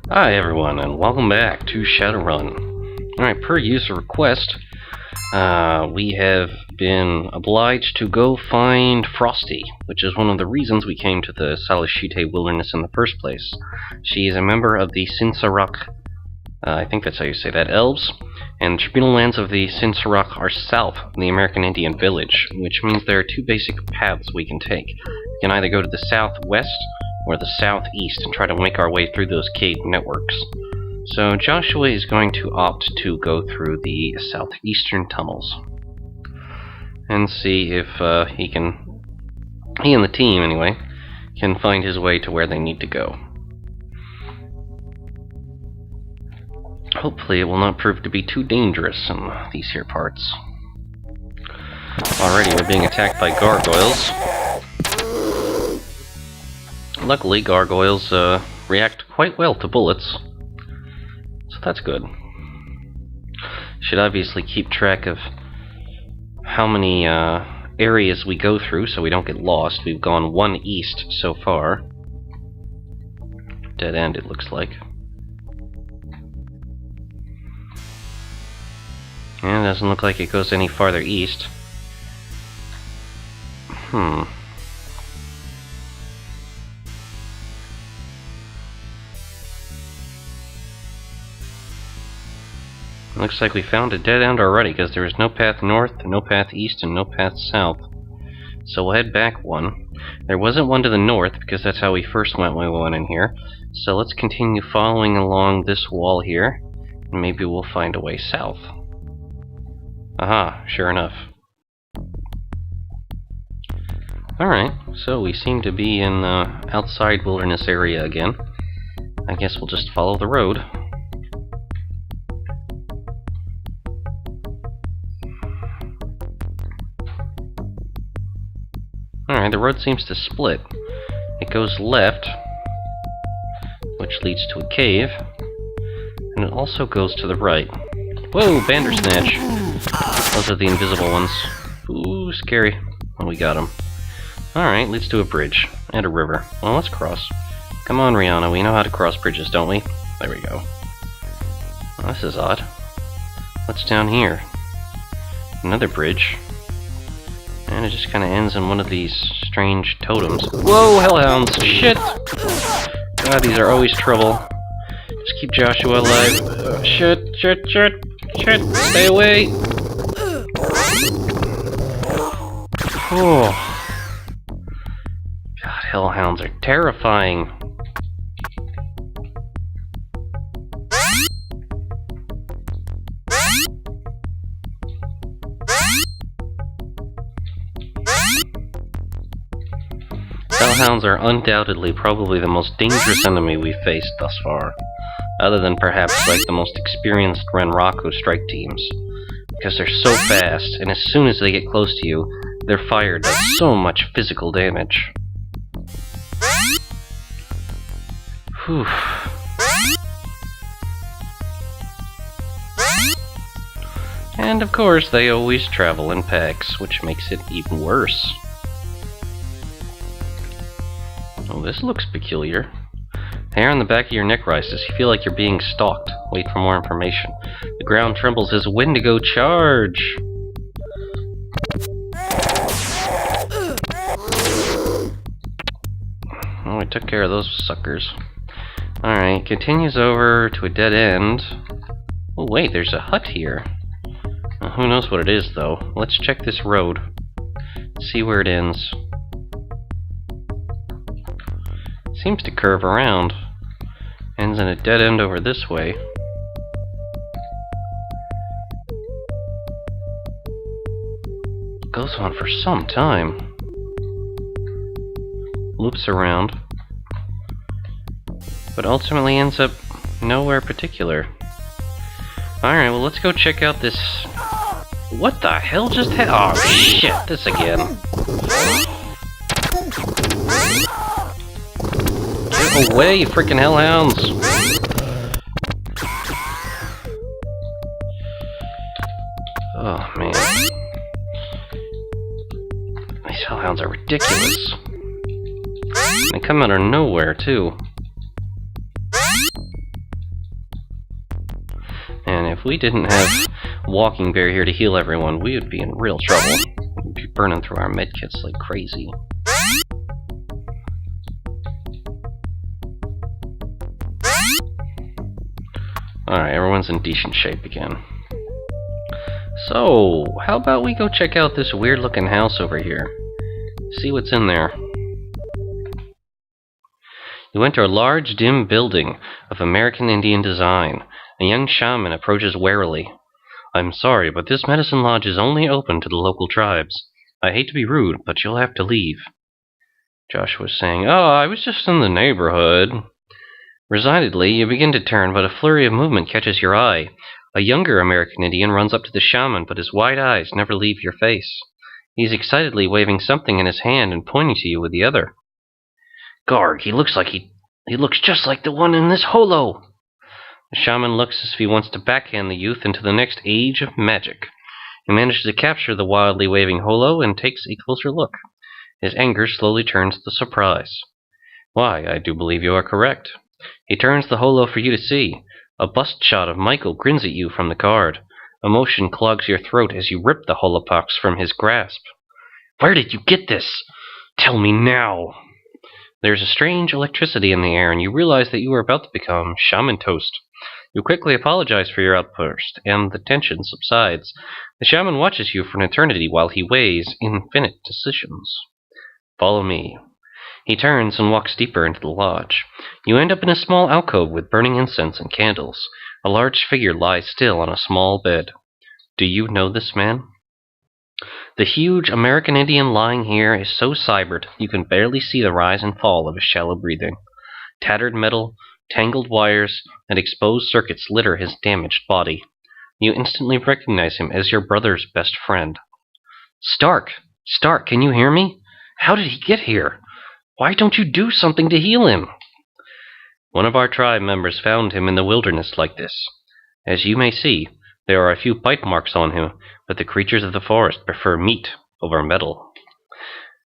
Hi everyone, and welcome back to Shadowrun. Alright, per user request, we have been obliged to go find Frosty, which is one of the reasons we came to the Salashite Wilderness in the first place. She is a member of the Sinsarak, I think that's how you say that, elves, and the tribunal lands of the Sinsarak are south of the American Indian village, which means there are two basic paths we can take. We can either go to the southwest or the southeast and try to make our way through those cave networks. So Joshua is going to opt to go through the southeastern tunnels and see if he and the team anyway, can find his way to where they need to go. Hopefully it will not prove to be too dangerous in these here parts. Already we're being attacked by gargoyles. Luckily, gargoyles react quite well to bullets, so that's good. Should obviously keep track of how many areas we go through so we don't get lost. We've gone one east so far. Dead end, it looks like. And it doesn't look like it goes any farther east. Looks like we found a dead end already, because there is no path north, no path east, and no path south. So we'll head back one. There wasn't one to the north, because that's how we first went when we went in here. So let's continue following along this wall here, and maybe we'll find a way south. Aha, sure enough. Alright, so we seem to be in outside wilderness area again. I guess we'll just follow the road. Alright, the road seems to split. It goes left, which leads to a cave, and it also goes to the right. Whoa, Bandersnatch! Those are the invisible ones. Ooh, scary. Oh, we got them. Alright, leads to a bridge, and a river. Well, let's cross. Come on, Rihanna, we know how to cross bridges, don't we? There we go. Well, this is odd. What's down here? Another bridge. And it just kind of ends in one of these strange totems. Whoa, hellhounds! Shit! God, these are always trouble. Just keep Joshua alive. Shit! Stay away! Oh. God, hellhounds are terrifying. Hellhounds are undoubtedly probably the most dangerous enemy we've faced thus far, other than perhaps like the most experienced Renraku strike teams, because they're so fast, and as soon as they get close to you, their fire does so much physical damage. Whew. And of course, they always travel in packs, which makes it even worse. Oh, this looks peculiar. Hair on the back of your neck rises. You feel like you're being stalked. Wait for more information. The ground trembles as Wendigo charge! Oh, we took care of those suckers. Alright, continues over to a dead end. Oh wait, there's a hut here. Who knows what it is, though. Let's check this road. See where it ends. Seems to curve around. Ends in a dead end over this way. Goes on for some time. Loops around. But ultimately ends up nowhere particular. Alright, well let's go check out this... What the hell just happened? Oh shit, this again. Get away, you freaking hellhounds! Oh man. These hellhounds are ridiculous. They come out of nowhere, too. if we didn't have Walking Bear here to heal everyone, we would be in real trouble. We'd be burning through our medkits like crazy. Alright, everyone's in decent shape again. So, how about we go check out this weird-looking house over here? See what's in there. You enter a large, dim building of American Indian design. A young shaman approaches warily. I'm sorry, but this medicine lodge is only open to the local tribes. I hate to be rude, but you'll have to leave. Josh was saying, Oh, I was just in the neighborhood. Resignedly, you begin to turn, but a flurry of movement catches your eye. A younger American Indian runs up to the shaman, but his wide eyes never leave your face. He's excitedly waving something in his hand and pointing to you with the other. Garg, he looks just like the one in this holo. The shaman looks as if he wants to backhand the youth into the next age of magic. He manages to capture the wildly waving holo and takes a closer look. His anger slowly turns to surprise. Why, I do believe you are correct. He turns the holo for you to see. A bust shot of Michael grins at you from the card. Emotion clogs your throat as you rip the holopox from his grasp. Where did you get this? Tell me now. There's a strange electricity in the air, and you realize that you are about to become shaman toast. You quickly apologize for your outburst, and the tension subsides. The shaman watches you for an eternity while he weighs infinite decisions. Follow me. He turns and walks deeper into the lodge. You end up in a small alcove with burning incense and candles. A large figure lies still on a small bed. Do you know this man? The huge American Indian lying here is so cybered you can barely see the rise and fall of his shallow breathing. Tattered metal, tangled wires, and exposed circuits litter his damaged body. You instantly recognize him as your brother's best friend. Stark! Stark, can you hear me? How did he get here? Why don't you do something to heal him? One of our tribe members found him in the wilderness like this. As you may see, there are a few bite marks on him, but the creatures of the forest prefer meat over metal.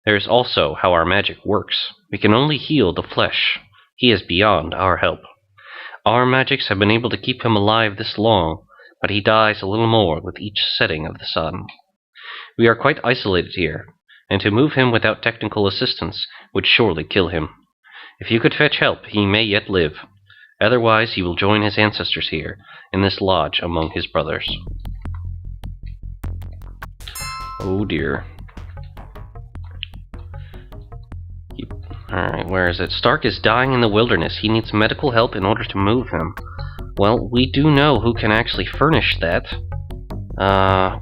There is also how our magic works. We can only heal the flesh. He is beyond our help. Our magics have been able to keep him alive this long, but he dies a little more with each setting of the sun. We are quite isolated here, and to move him without technical assistance would surely kill him. If you could fetch help, he may yet live. Otherwise, he will join his ancestors here, in this lodge among his brothers. Oh dear. Alright, where is it? Stark is dying in the wilderness. He needs medical help in order to move him. Well, we do know who can actually furnish that.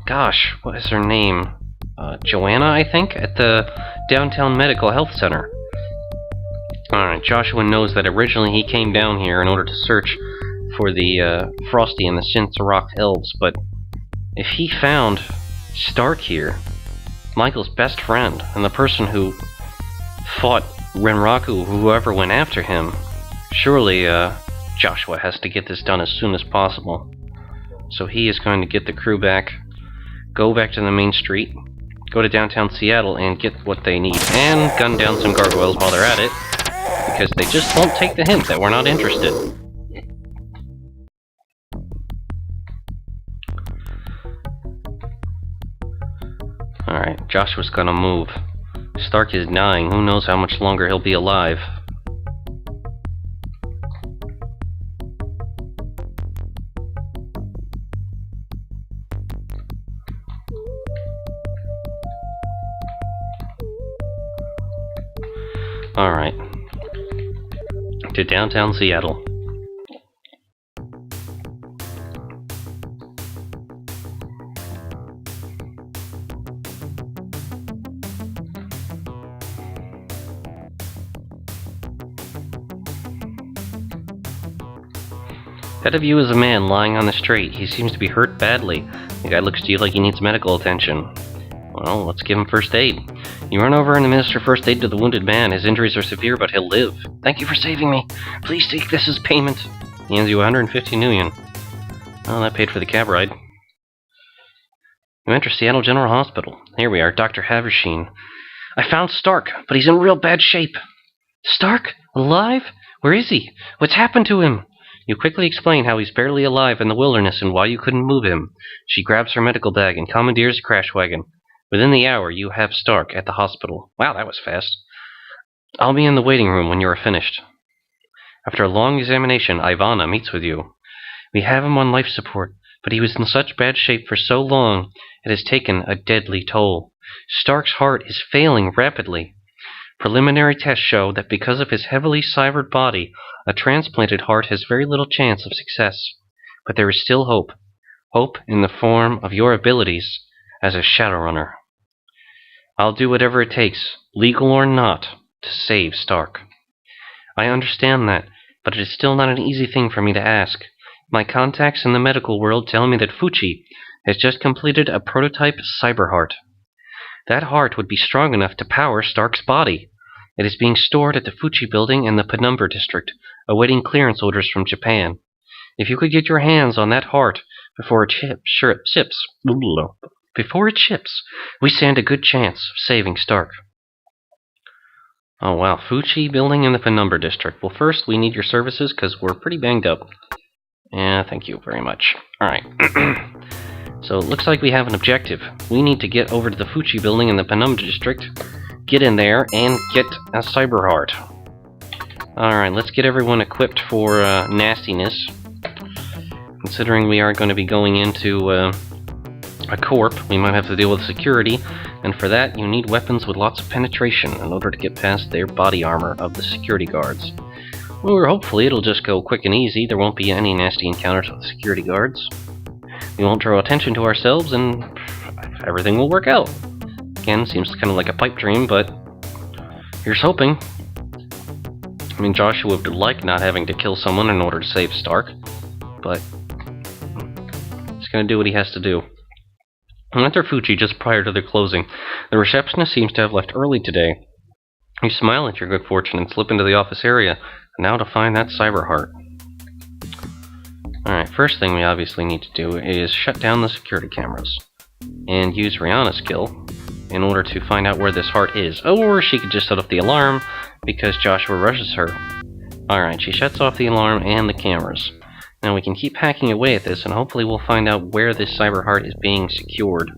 Gosh, what is her name? Joanna, I think, at the Downtown Medical Health Center. Alright, Joshua knows that originally he came down here in order to search for the Frosty and the Synth-Rock elves, but if he found Stark here, Michael's best friend, and the person who fought Renraku, whoever went after him, surely Joshua has to get this done as soon as possible. So he is going to get the crew back, go back to the main street, go to downtown Seattle and get what they need, and gun down some gargoyles while they're at it, because they just won't take the hint that we're not interested. Alright, Joshua's gonna move. Stark is dying. Who knows how much longer he'll be alive. Alright. To downtown Seattle. Ahead of you is a man lying on the street. He seems to be hurt badly. The guy looks to you like he needs medical attention. Well, let's give him first aid. You run over and administer first aid to the wounded man. His injuries are severe, but he'll live. Thank you for saving me. Please take this as payment. He hands you 150 million. Well, that paid for the cab ride. You enter Seattle General Hospital. Here we are, Dr. Haversheen. I found Stark, but he's in real bad shape. Stark? Alive? Where is he? What's happened to him? You quickly explain how he's barely alive in the wilderness and why you couldn't move him. She grabs her medical bag and commandeers a crash wagon. Within the hour, you have Stark at the hospital. Wow, that was fast. I'll be in the waiting room when you are finished. After a long examination, Ivana meets with you. We have him on life support, but he was in such bad shape for so long, it has taken a deadly toll. Stark's heart is failing rapidly. Preliminary tests show that because of his heavily cybered body, a transplanted heart has very little chance of success. But there is still hope. Hope in the form of your abilities as a Shadowrunner. I'll do whatever it takes, legal or not, to save Stark. I understand that, but it is still not an easy thing for me to ask. My contacts in the medical world tell me that Fuchi has just completed a prototype cyber heart. That heart would be strong enough to power Stark's body. It is being stored at the Fuchi building in the Penumbra district, awaiting clearance orders from Japan. If you could get your hands on that heart before it ships, we stand a good chance of saving Stark. Oh wow, Fuchi building in the Penumbra district. Well, first we need your services because we're pretty banged up. Yeah, thank you very much. Alright. So it looks like we have an objective. We need to get over to the Fuchi building in the Penumbra district, get in there, and get a cyber heart. Alright, let's get everyone equipped for nastiness. Considering we are going to be going into a corp, we might have to deal with security, and for that you need weapons with lots of penetration in order to get past their body armor of the security guards. Or hopefully it'll just go quick and easy, there won't be any nasty encounters with security guards. We won't draw attention to ourselves, and everything will work out. Again, seems kind of like a pipe dream, but here's hoping. I mean, Joshua would like not having to kill someone in order to save Stark, but he's gonna do what he has to do. I enter Fuchi just prior to their closing. The receptionist seems to have left early today. You smile at your good fortune and slip into the office area, now to find that cyber heart. Alright, first thing we obviously need to do is shut down the security cameras and use Rihanna's skill in order to find out where this heart is. Or she could just set off the alarm because Joshua rushes her. Alright, she shuts off the alarm and the cameras. Now we can keep hacking away at this and hopefully we'll find out where this cyber heart is being secured.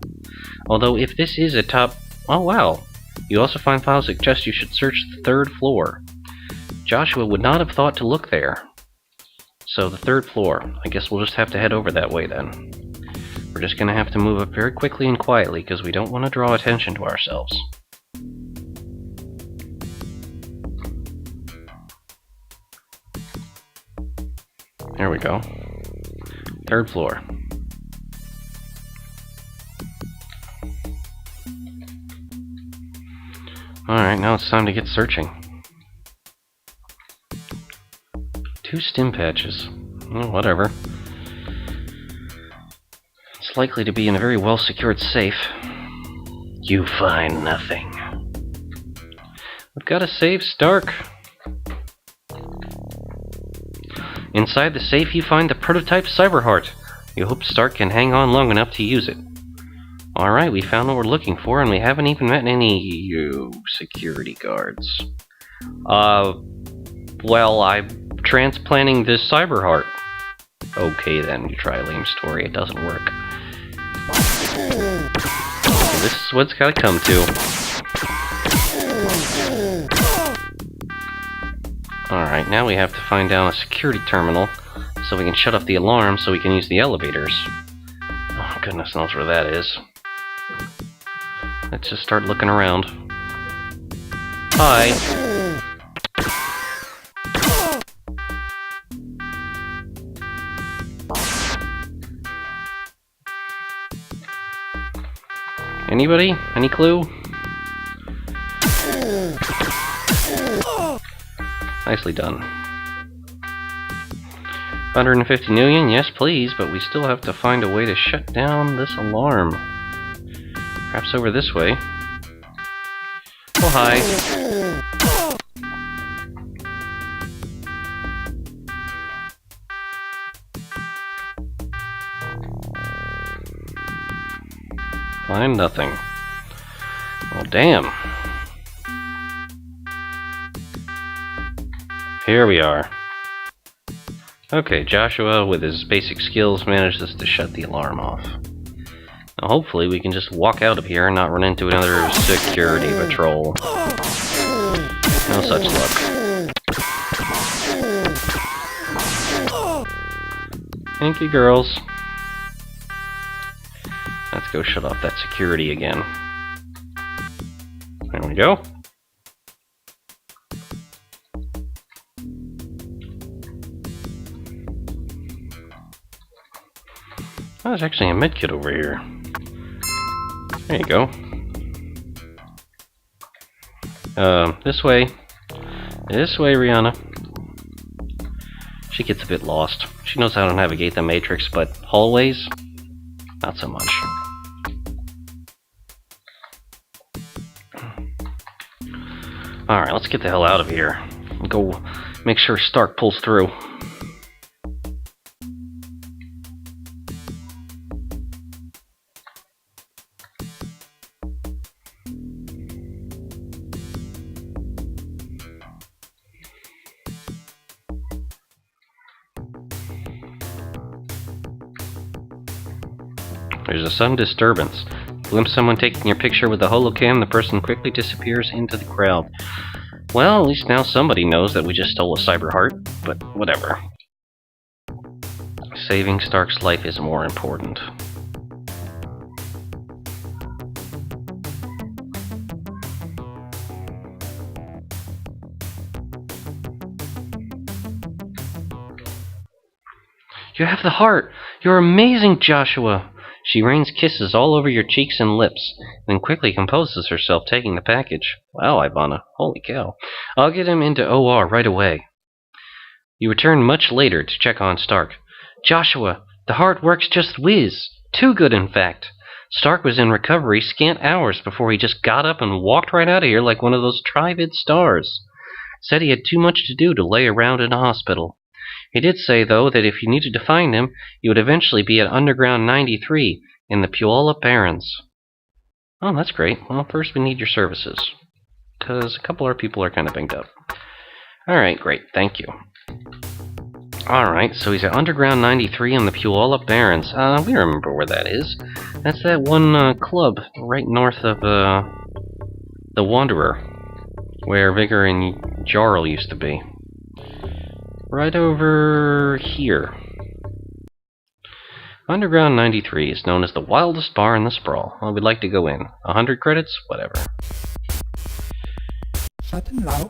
Although if this is a top... Oh wow! You also find files that suggest you should search the 3rd floor. Joshua would not have thought to look there. So the 3rd floor. I guess we'll just have to head over that way then. We're just going to have to move up very quickly and quietly because we don't want to draw attention to ourselves. There we go. 3rd floor. Alright, now it's time to get searching. 2 stim patches. Oh, whatever. It's likely to be in a very well-secured safe. You find nothing. We've got to save Stark. Inside the safe you find the prototype cyber heart. You hope Stark can hang on long enough to use it. Alright, we found what we're looking for, and we haven't even met any security guards. Well, I'm transplanting this cyber heart. Okay then, you try a lame story, it doesn't work. This is what it's gotta come to. Alright, now we have to find down a security terminal so we can shut off the alarm so we can use the elevators. Oh, goodness knows where that is. Let's just start looking around. Hi! Anybody? Any clue? Nicely done. 150 million, yes please, but we still have to find a way to shut down this alarm. Perhaps over this way. Oh, hi. Find nothing. Well, damn. Here we are. Okay, Joshua, with his basic skills, manages to shut the alarm off. Now, hopefully we can just walk out of here and not run into another security patrol. No such luck. Thank you, girls. Let's go shut off that security again. There we go. Oh, there's actually a medkit over here. There you go. This way. This way, Rihanna. She gets a bit lost. She knows how to navigate the Matrix, but hallways? Not so much. Alright, let's get the hell out of here. Go make sure Stark pulls through. There's a sudden disturbance. Glimpse someone taking your picture with the holocam, the person quickly disappears into the crowd. Well, at least now somebody knows that we just stole a cyber heart, but whatever. Saving Stark's life is more important. You have the heart! You're amazing, Joshua! She rains kisses all over your cheeks and lips, then quickly composes herself, taking the package. Wow, Ivana. Holy cow. I'll get him into OR right away. You return much later to check on Stark. Joshua, the heart works just whiz. Too good, in fact. Stark was in recovery scant hours before he just got up and walked right out of here like one of those Trivid stars. Said he had too much to do to lay around in a hospital. He did say, though, that if you needed to find him, you would eventually be at Underground 93 in the Puyallup Barrens. Oh, that's great. Well, first we need your services, because a couple of our people are kind of banged up. Alright, great. Thank you. Alright, so he's at Underground 93 in the Puyallup Barrens. We remember where that is. That's that one club right north of the Wanderer, where Vigor and Jarl used to be. Right over here. Underground 93 is known as the wildest bar in the sprawl. Well, we'd like to go in. 100 credits? Whatever.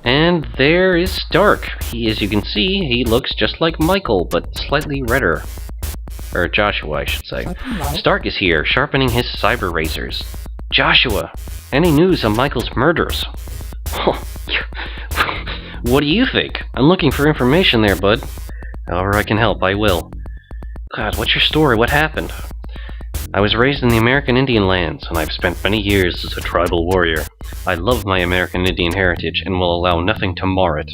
And there is Stark. As you can see, he looks just like Michael, but slightly redder. Or Joshua, I should say. Stark is here, sharpening his cyber razors. Joshua, any news on Michael's murders? What do you think? I'm looking for information there, bud. However I can help, I will. God, what's your story? What happened? I was raised in the American Indian lands, and I've spent many years as a tribal warrior. I love my American Indian heritage and will allow nothing to mar it.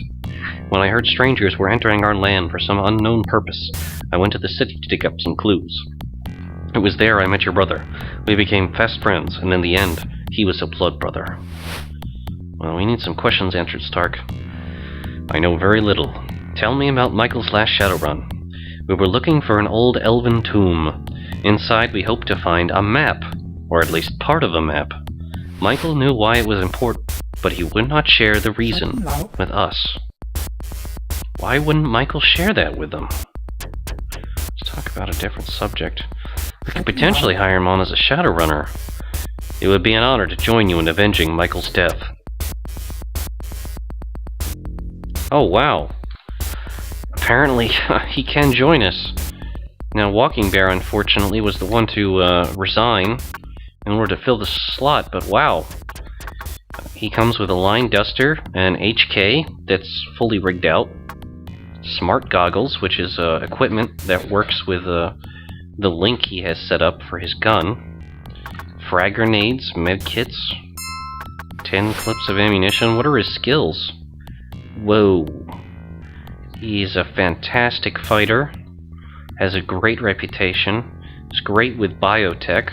When I heard strangers were entering our land for some unknown purpose, I went to the city to dig up some clues. It was there I met your brother. We became fast friends, and in the end, he was a blood brother. Well, we need some questions answered, Stark. I know very little. Tell me about Michael's last Shadowrun. We were looking for an old elven tomb. Inside we hoped to find a map, or at least part of a map. Michael knew why it was important, but he would not share the reason with us. Why wouldn't Michael share that with them? Let's talk about a different subject. We could potentially hire him on as a Shadowrunner. It would be an honor to join you in avenging Michael's death. Oh, wow. Apparently, he can join us. Now, Walking Bear, unfortunately, was the one to resign in order to fill the slot, but wow. He comes with a line duster, an HK that's fully rigged out, smart goggles, which is equipment that works with the link he has set up for his gun, frag grenades, med kits, 10 clips of ammunition. What are his skills? Whoa. He's a fantastic fighter, has a great reputation, is great with biotech,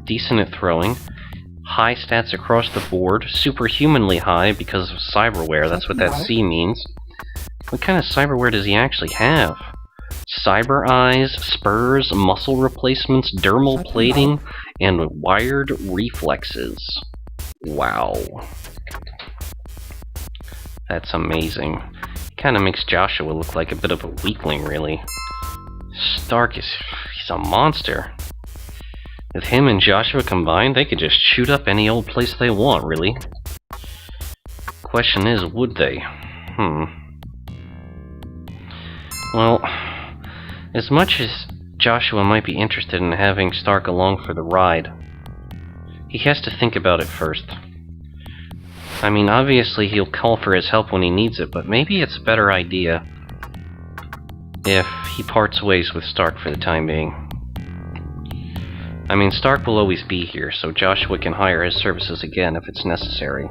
decent at throwing, high stats across the board, superhumanly high because of cyberware, that's what that C means. What kind of cyberware does he actually have? cyber eyes, spurs, muscle replacements, dermal plating, and wired reflexes. Wow. That's amazing. Kind of makes Joshua look like a bit of a weakling, really. Stark he's a monster. With him and Joshua combined, they could just shoot up any old place they want, really. Question is, would they? Well, as much as Joshua might be interested in having Stark along for the ride, he has to think about it first. I mean, obviously he'll call for his help when he needs it, but maybe it's a better idea if he parts ways with Stark for the time being. I mean, Stark will always be here, so Joshua can hire his services again if it's necessary.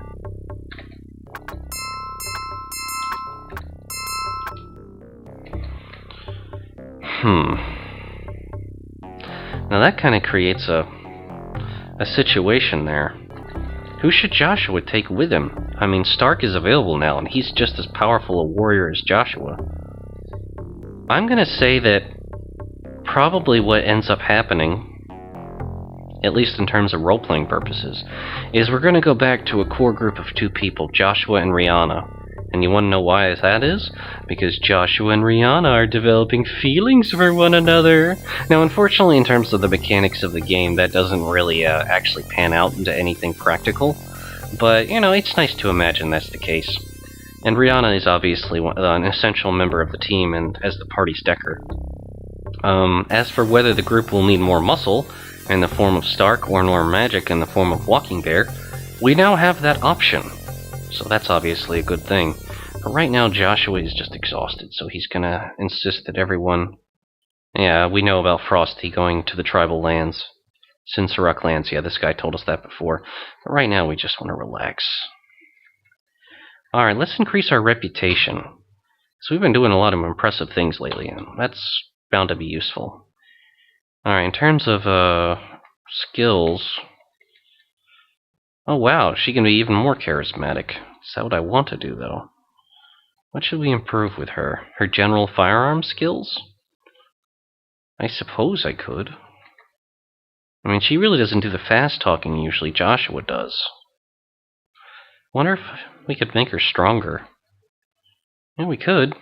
Now that kind of creates a situation there. Who should Joshua take with him? I mean, Stark is available now, and he's just as powerful a warrior as Joshua. I'm gonna say that probably what ends up happening, at least in terms of role-playing purposes, is we're gonna go back to a core group of 2 people, Joshua and Rihanna. And you want to know why that is? Because Joshua and Rihanna are developing feelings for one another. Now, unfortunately, in terms of the mechanics of the game, that doesn't really actually pan out into anything practical. But, you know, it's nice to imagine that's the case. And Rihanna is obviously an essential member of the team and as the party's decker. As for whether the group will need more muscle in the form of Stark or more magic in the form of Walking Bear, we now have that option. So that's obviously a good thing. But right now, Joshua is just exhausted, so he's gonna insist that everyone... Yeah, we know about Frosty going to the tribal lands. Cinceruk lands, yeah, this guy told us that before. But right now, we just want to relax. Alright, let's increase our reputation. So we've been doing a lot of impressive things lately, and that's bound to be useful. Alright, in terms of, skills... Oh wow, she can be even more charismatic. Is that what I want to do, though? What should we improve with her? Her general firearm skills? I suppose I could. I mean, she really doesn't do the fast talking usually. Joshua does. Wonder if we could make her stronger. Yeah, we could.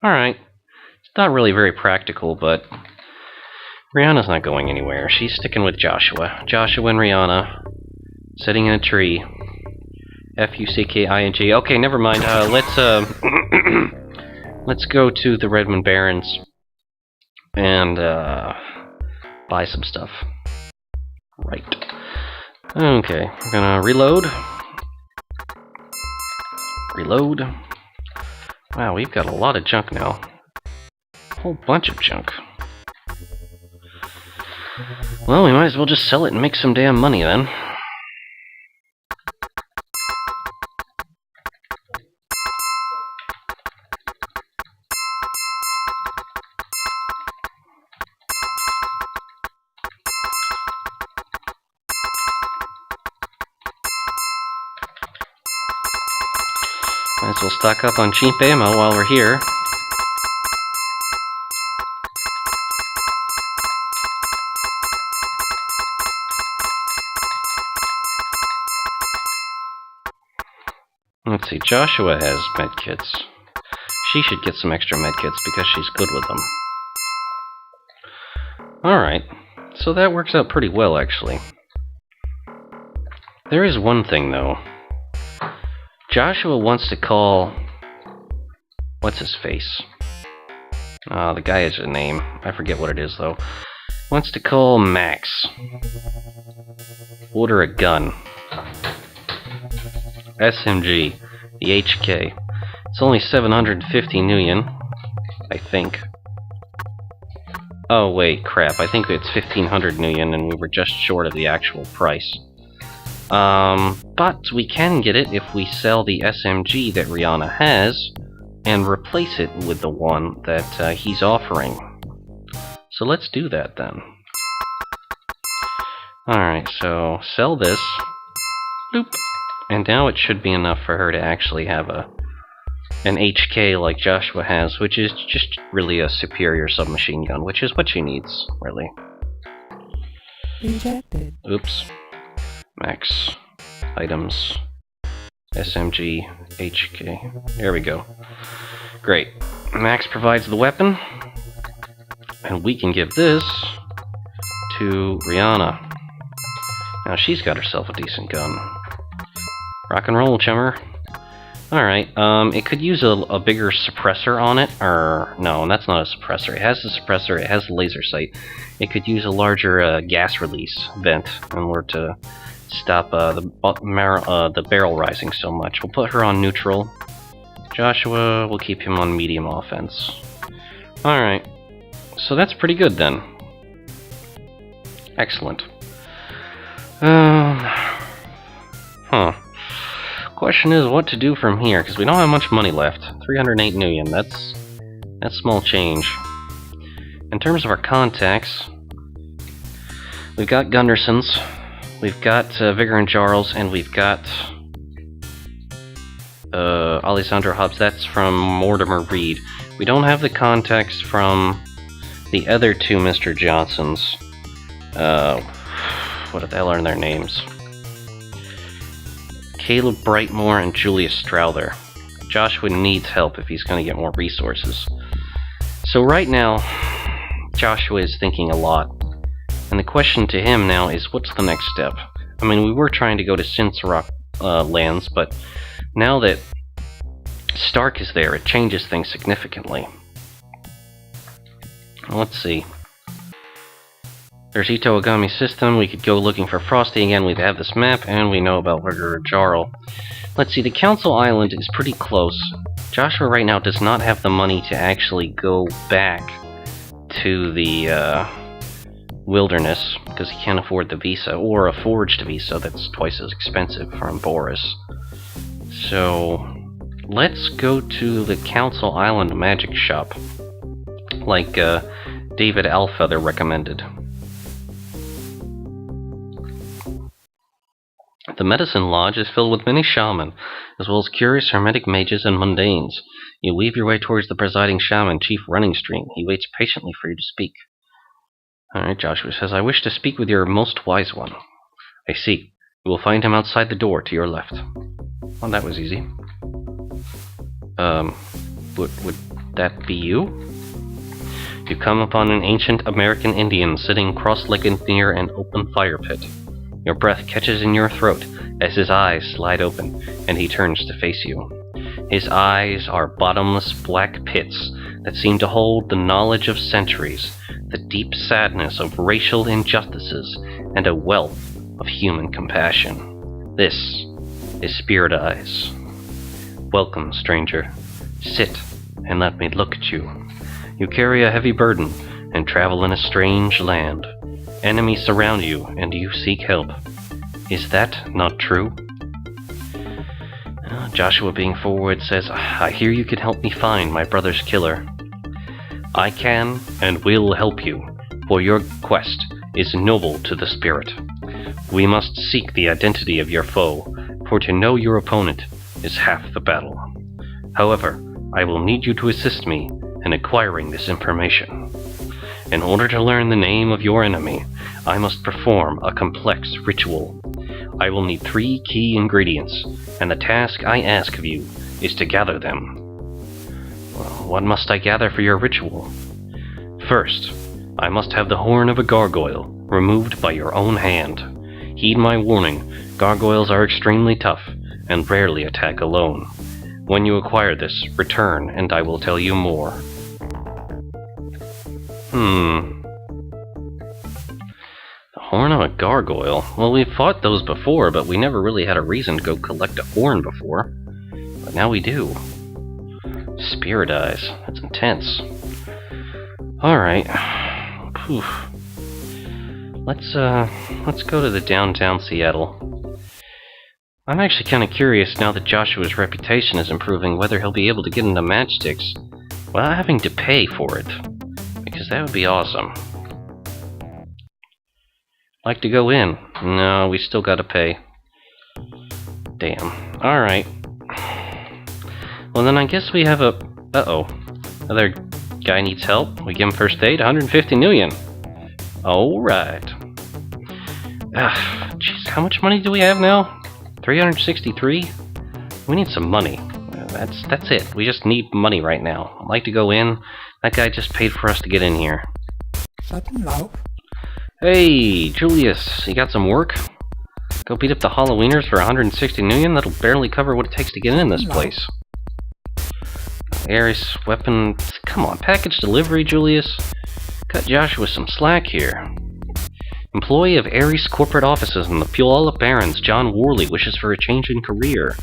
Alright. It's not really very practical, but Rihanna's not going anywhere. She's sticking with Joshua. Joshua and Rihanna. Sitting in a tree. Fucking. Okay, never mind. Let's go to the Redmond Barrens and buy some stuff. Right. Okay, we're gonna reload. Reload. Wow, we've got a lot of junk now. A whole bunch of junk. Well, we might as well just sell it and make some damn money then. Might as well stock up on cheap ammo while we're here. Let's see, Joshua has medkits. She should get some extra medkits because she's good with them. Alright, so that works out pretty well, actually. There is one thing, though. Joshua wants to call... What's his face? The guy has a name. I forget what it is, though. Wants to call Max. Order a gun. SMG. The HK. It's only 750 million. I think. Oh, wait, crap. I think it's 1,500 million, and we were just short of the actual price. But we can get it if we sell the SMG that Rihanna has and replace it with the one that he's offering. So let's do that then. Alright, so sell this. Bloop. And now it should be enough for her to actually have a an HK like Joshua has, which is just really a superior submachine gun, which is what she needs, really. Rejected. Oops. Max. Items. SMG. HK. There we go. Great. Max provides the weapon, and we can give this to Rihanna. Now she's got herself a decent gun. Rock and roll, chummer. Alright, it could use a bigger suppressor on it, or... no, that's not a suppressor. It has the suppressor, it has the laser sight. It could use a larger gas release vent in order to stop the barrel rising so much. We'll put her on neutral. Joshua, we'll keep him on medium offense. Alright, so that's pretty good then. Excellent. Question is what to do from here, because we don't have much money left. 308 million, that's small change. In terms of our contacts, we've got Gundersons, we've got Vigor and Jarls, and we've got Alessandro Hobbs. That's from Mortimer Reed. We don't have the contacts from the other two Mr. Johnsons. What the hell are their names? Caleb Brightmore and Julius Strowther. Joshua needs help if he's going to get more resources. So right now, Joshua is thinking a lot. And the question to him now is, what's the next step? I mean, we were trying to go to Sinsarock lands, but now that Stark is there, it changes things significantly. Let's see. There's Ito Ogami system, we could go looking for Frosty again, we have this map, and we know about Vigor Jarl. Let's see, the Council Island is pretty close. Joshua right now does not have the money to actually go back to the wilderness, because he can't afford the visa, or a forged visa that's twice as expensive from Boris. So, let's go to the Council Island magic shop, like David Alfeather recommended. The Medicine Lodge is filled with many shaman, as well as curious hermetic mages and mundanes. You weave your way towards the presiding shaman, Chief Running Stream. He waits patiently for you to speak. Alright, Joshua says, I wish to speak with your most wise one. I see. You will find him outside the door to your left. Well, that was easy. Would that be you? You come upon an ancient American Indian sitting cross-legged near an open fire pit. Your breath catches in your throat as his eyes slide open, and he turns to face you. His eyes are bottomless black pits that seem to hold the knowledge of centuries, the deep sadness of racial injustices, and a wealth of human compassion. This is Spirit Eyes. Welcome, stranger. Sit and let me look at you. You carry a heavy burden and travel in a strange land. Enemies surround you, and you seek help. Is that not true? Joshua, being forward, says, I hear you can help me find my brother's killer. I can and will help you, for your quest is noble to the spirit. We must seek the identity of your foe, for to know your opponent is half the battle. However, I will need you to assist me in acquiring this information. In order to learn the name of your enemy, I must perform a complex ritual. I will need 3 key ingredients, and the task I ask of you is to gather them. Well, what must I gather for your ritual? First, I must have the horn of a gargoyle removed by your own hand. Heed my warning, gargoyles are extremely tough and rarely attack alone. When you acquire this, return and I will tell you more. The horn of a gargoyle? Well, we've fought those before, but we never really had a reason to go collect a horn before. But now we do. Spirit Eyes. That's intense. Alright. Let's go to the downtown Seattle. I'm actually kind of curious, now that Joshua's reputation is improving, whether he'll be able to get into matchsticks without having to pay for it. Because that would be awesome. Like to go in. No, we still gotta pay. Damn. Alright. Well, then I guess we have a... Uh-oh. Another guy needs help. We give him first aid. 150 million. Alright. Jeez, how much money do we have now? 363? We need some money. That's it. We just need money right now. I'd like to go in. That guy just paid for us to get in here. Hey, Julius, you got some work? Go beat up the Halloweeners for 160 million? That'll barely cover what it takes to get in this place. Ares weapon... Come on, package delivery, Julius. Cut Joshua some slack here. Employee of Ares corporate offices in the Puyallup Barrens, John Worley, wishes for a change in career.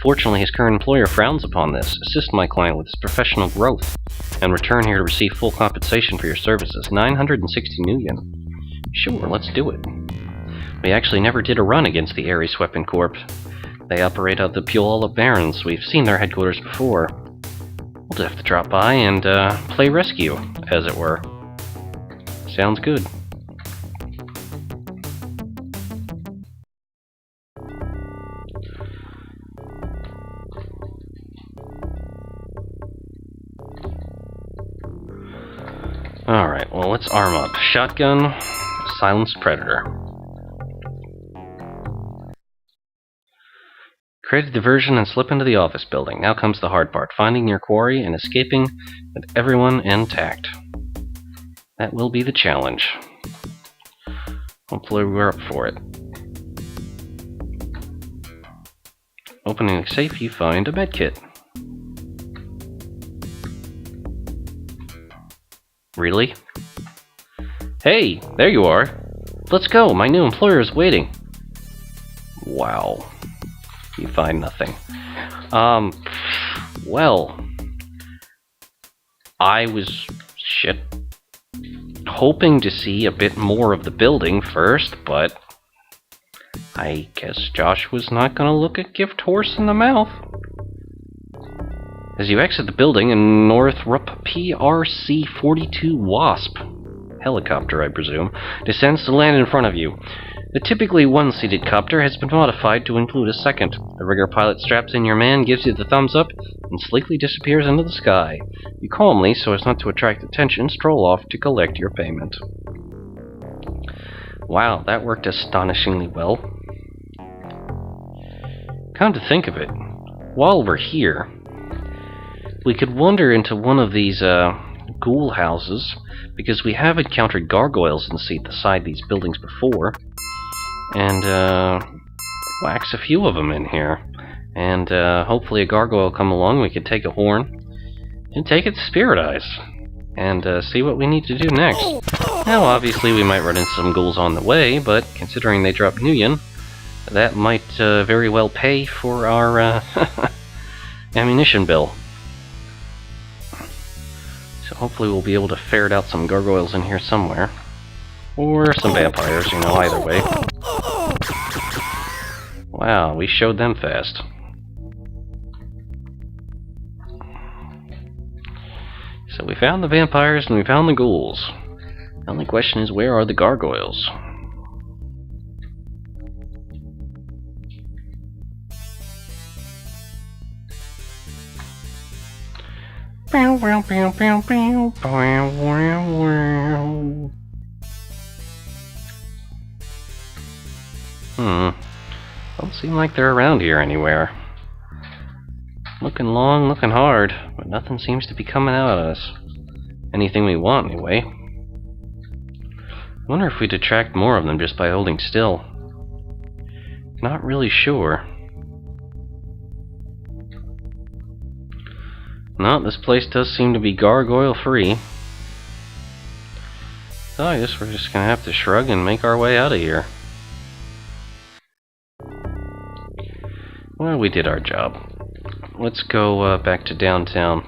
Fortunately, his current employer frowns upon this. Assist my client with his professional growth, and return here to receive full compensation for your services. 960 million. Sure, let's do it. We actually never did a run against the Ares Weapon Corp. They operate out of the Puyallup Barrens. We've seen their headquarters before. We'll just have to drop by and play rescue, as it were. Sounds good. Alright, well, let's arm up. Shotgun, silenced predator. Create a diversion and slip into the office building. Now comes the hard part, finding your quarry and escaping with everyone intact. That will be the challenge. Hopefully we're up for it. Opening the safe, you find a medkit. Really? Hey, there you are. Let's go, my new employer is waiting. Wow. You find nothing. Well, I was hoping to see a bit more of the building first, but I guess Josh was not gonna look a gift horse in the mouth. As you exit the building, a Northrop PRC-42 Wasp helicopter, I presume, descends to land in front of you. The typically one-seated copter has been modified to include a second. The rigger pilot straps in your man, gives you the thumbs up, and sleekly disappears into the sky. You calmly, so as not to attract attention, stroll off to collect your payment. Wow, that worked astonishingly well. Come to think of it, while we're here, we could wander into one of these ghoul houses, because we have encountered gargoyles inside these buildings before, and wax a few of them in here. And hopefully a gargoyle will come along, we could take a horn, and take its spirit eyes, and see what we need to do next. Now obviously we might run into some ghouls on the way, but considering they drop Nuyen, that might very well pay for our ammunition bill. So hopefully we'll be able to ferret out some gargoyles in here somewhere. Or some vampires, you know, either way. Wow, we showed them fast. So we found the vampires and we found the ghouls. The only question is, where are the gargoyles? Don't seem like they're around here anywhere. Looking long, looking hard, but nothing seems to be coming out at us. Anything we want, anyway. I wonder if we'd attract more of them just by holding still. Not really sure. No, this place does seem to be gargoyle-free. So I guess we're just gonna have to shrug and make our way out of here. Well, we did our job. Let's go back to downtown.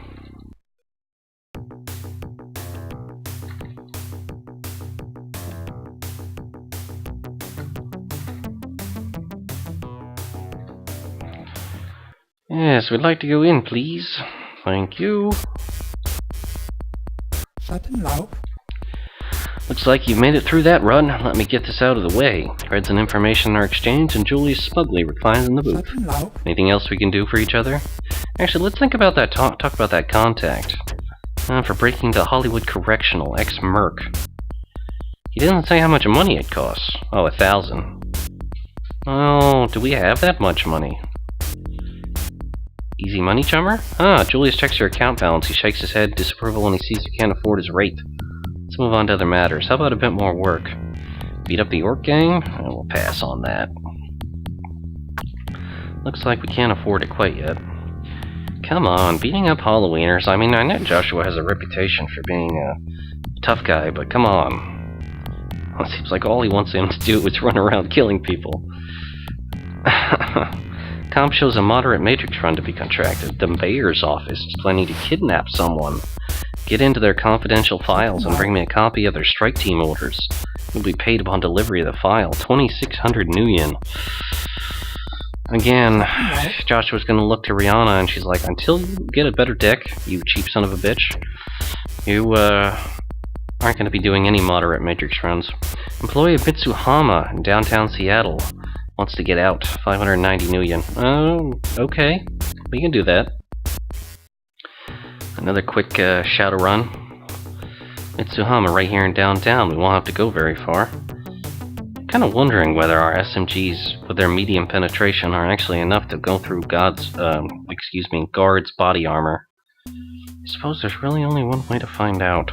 Yes, we'd like to go in, please. Thank you. Looks like you've made it through that run. Let me get this out of the way. Threads and information are exchanged, and Julie smugly reclines in the booth. Anything else we can do for each other? Actually, let's think about that. Talk about that contact. For breaking the Hollywood Correctional, ex-Merc. He didn't say how much money it costs. Oh, 1,000. Oh, do we have that much money? Easy money, chummer? Julius checks your account balance. He shakes his head, disapproval, when he sees he can't afford his rate. Let's move on to other matters. How about a bit more work? Beat up the Orc gang? We'll pass on that. Looks like we can't afford it quite yet. Come on, beating up Halloweeners. I mean, I know Joshua has a reputation for being a tough guy, but come on. Well, it seems like all he wants him to do is run around killing people. Comp shows a moderate matrix run to be contracted. The mayor's office is planning to kidnap someone. Get into their confidential files and bring me a copy of their strike team orders. You'll be paid upon delivery of the file. 2,600 new yen. Again, Joshua's gonna look to Rihanna and she's like, until you get a better deck, you cheap son of a bitch, you aren't gonna be doing any moderate matrix runs. Employee of Mitsuhama in downtown Seattle wants to get out. 590 new yen. Oh, okay. We can do that. Another quick Shadowrun. Mitsuhama right here in downtown. We won't have to go very far. Kind of wondering whether our SMGs with their medium penetration are actually enough to go through guard's body armor. I suppose there's really only one way to find out.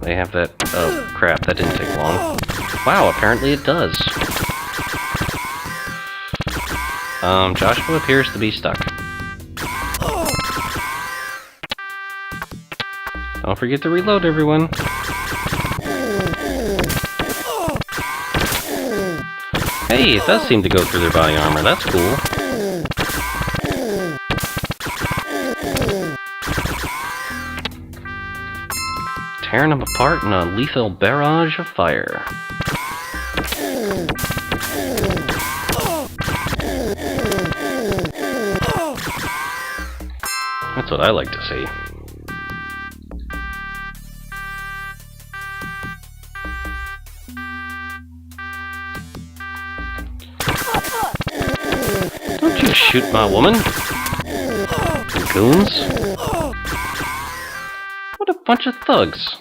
They have that. Oh crap, that didn't take long. Wow, apparently it does. Joshua appears to be stuck. Don't forget to reload, everyone. Hey, it does seem to go through their body armor. That's cool. Tearing them apart in a lethal barrage of fire. That's what I like to see. Don't you shoot my woman! Goons! What a bunch of thugs!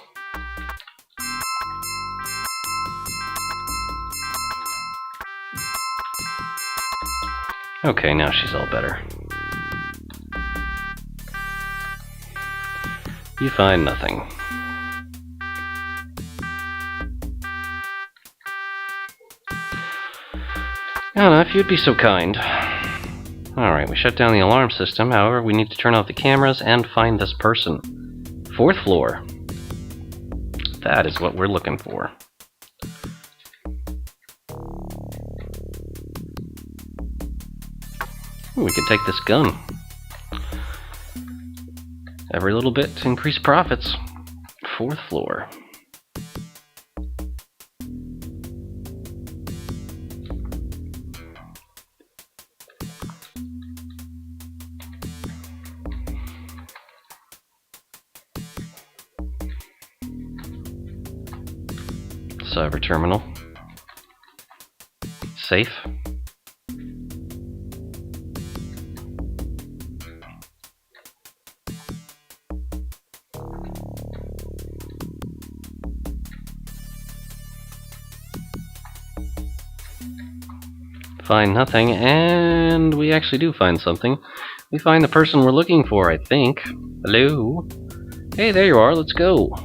Okay, now she's all better. You find nothing. Anna, if you'd be so kind. Alright, we shut down the alarm system. However, we need to turn off the cameras and find this person. 4th floor. That is what we're looking for. Ooh, we could take this gun. Every little bit to increase profits. 4th floor. Cyber terminal. Safe. Find nothing, and we actually do find something. We find the person we're looking for, I think. Hello? Hey, there you are, let's go.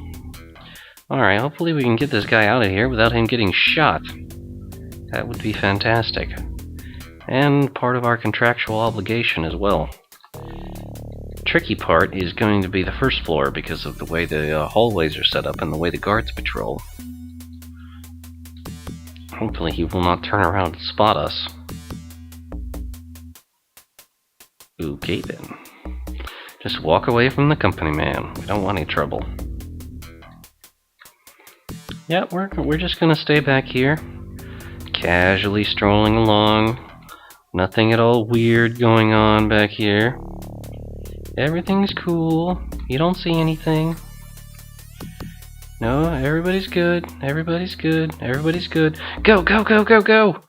Alright, hopefully we can get this guy out of here without him getting shot. That would be fantastic. And part of our contractual obligation as well. Tricky part is going to be the 1st floor because of the way the hallways are set up and the way the guards patrol. Hopefully he will not turn around and spot us. Okay then. Just walk away from the company, man. We don't want any trouble. Yeah, we're just gonna stay back here. Casually strolling along. Nothing at all weird going on back here. Everything's cool. You don't see anything. No, everybody's good. Everybody's good. Everybody's good. Go, go, go, go, go!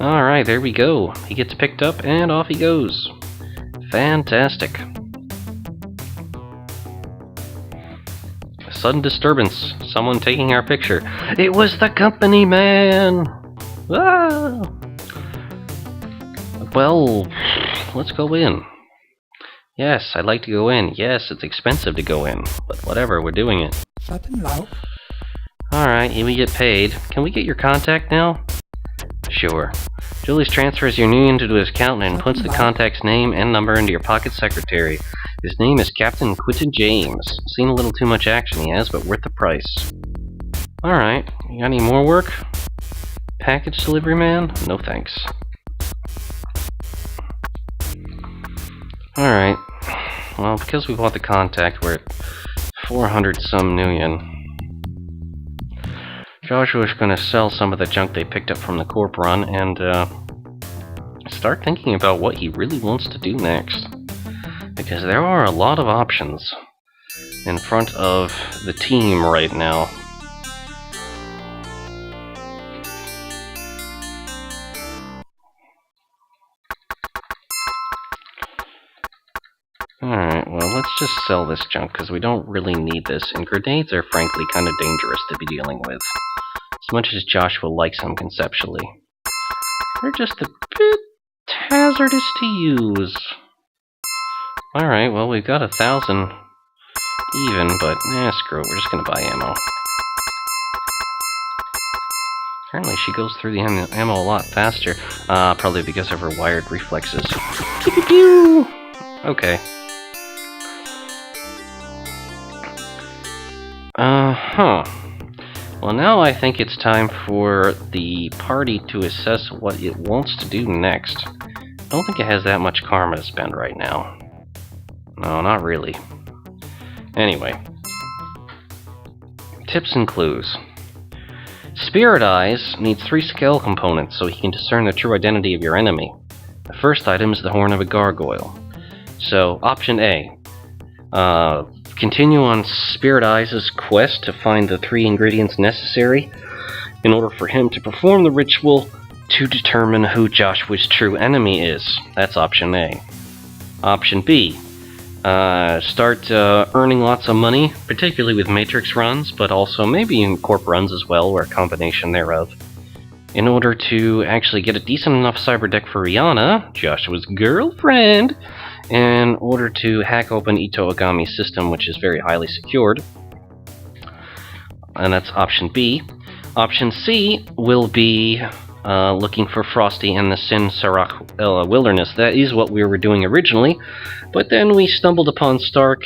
Alright, there we go. He gets picked up and off he goes. Fantastic. Sudden disturbance. Someone taking our picture. It was the company man! Ah! Well, let's go in. Yes, I'd like to go in. Yes, it's expensive to go in. But whatever, we're doing it. Alright, we get paid. Can we get your contact now? Sure. Julius transfers your new into his account and puts the contact's name and number into your pocket secretary. His name is Captain Quentin James. Seen a little too much action he has, but worth the price. Alright, you got any more work? Package delivery man? No thanks. Alright. Well, because we bought the contact, we're at 400 some million. Joshua's gonna sell some of the junk they picked up from the Corp run and start thinking about what he really wants to do next. Because there are a lot of options in front of the team right now. Alright, well, let's just sell this junk because we don't really need this, and grenades are frankly kind of dangerous to be dealing with. As much as Joshua likes them conceptually. They're just a bit hazardous to use. Alright, well, we've got 1,000 even, but screw it, we're just gonna buy ammo. Apparently she goes through the ammo a lot faster. Probably because of her wired reflexes. Pew pew pew! Okay. Well, now I think it's time for the party to assess what it wants to do next. I don't think it has that much karma to spend right now. No, not really. Anyway. Tips and clues. Spirit Eyes needs 3 skill components so he can discern the true identity of your enemy. The first item is the horn of a gargoyle. So, option A. Continue on Spirit Eyes' quest to find the 3 ingredients necessary in order for him to perform the ritual to determine who Joshua's true enemy is. That's option A. Option B. Start earning lots of money, particularly with Matrix runs, but also maybe in Corp runs as well, or a combination thereof, in order to actually get a decent enough cyber deck for Rihanna, Joshua's girlfriend, in order to hack open Ito Agami's system, which is very highly secured. And that's option B. Option C will be looking for Frosty and the Sin Sarak wilderness. That is what we were doing originally, but then we stumbled upon Stark,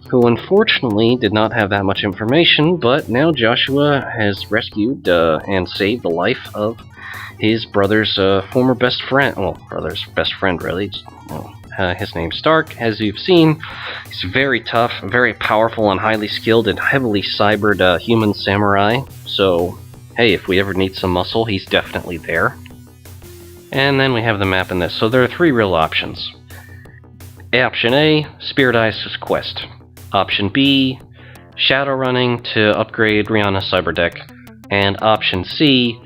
who unfortunately did not have that much information, but now Joshua has rescued and saved the life of his brother's former best friend. Well, brother's best friend, really. His name's Stark. As you've seen, he's very tough, very powerful, and highly skilled and heavily cybered human samurai. So, hey, if we ever need some muscle, he's definitely there. And then we have the map in this. So there are 3 real options. Option A, Spirit Eyes' quest. Option B, Shadowrunning to upgrade Rihanna's cyber deck. And option C,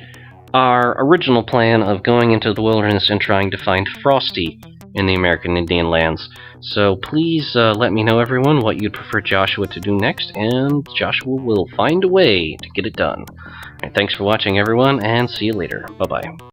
our original plan of going into the wilderness and trying to find Frosty in the American Indian lands. So please let me know, everyone, what you'd prefer Joshua to do next, and Joshua will find a way to get it done. Alright, thanks for watching, everyone, and see you later. Bye-bye.